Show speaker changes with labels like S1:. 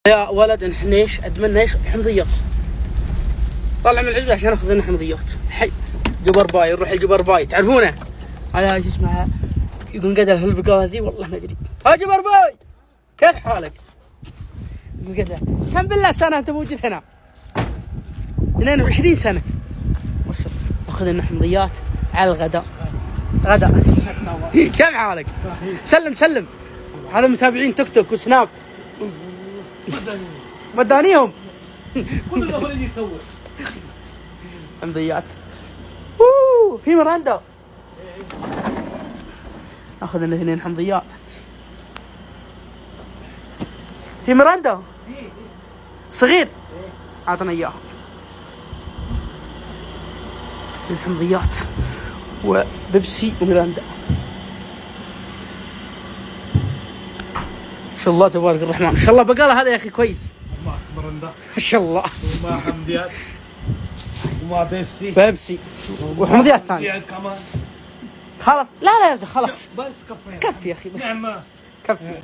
S1: يا ولد نحنيش اتمنى ايش حمضيات. طلع من العزبه عشان اخذ لنا حمضيات. حي جبر باي، نروح الجبر باي تعرفونه؟ هذا ايش اسمها؟ يقول قدر هالبقاله ذي والله ما ادري. ها جبر باي كيف حالك؟ يقول قدر كم بالله سنه انت موجود هنا؟ 22 سنه. اخذ لنا حمضيات على الغداء. غداء. كيف حالك؟ سلم. هذا متابعين تيك توك وسناب. مدانيهم.
S2: كل هو اللي يصور
S1: حمضيات. في مراندا. اخذ لنا 2 حمضيات. في مراندا صغير اعطنا اياه. من حمضيات وبيبسي وميراندا. ما شاء الله تبارك الرحمن. ما شاء الله بقاله هذا يا اخي كويس.
S2: ما مرندا
S1: ما شاء الله.
S2: وما حمديات وما بيبسي
S1: وحمضيات ثانيه
S2: كمان.
S1: خلاص. لا خلاص
S2: بس
S1: كفي يا اخي بس
S2: نعم
S1: كفي.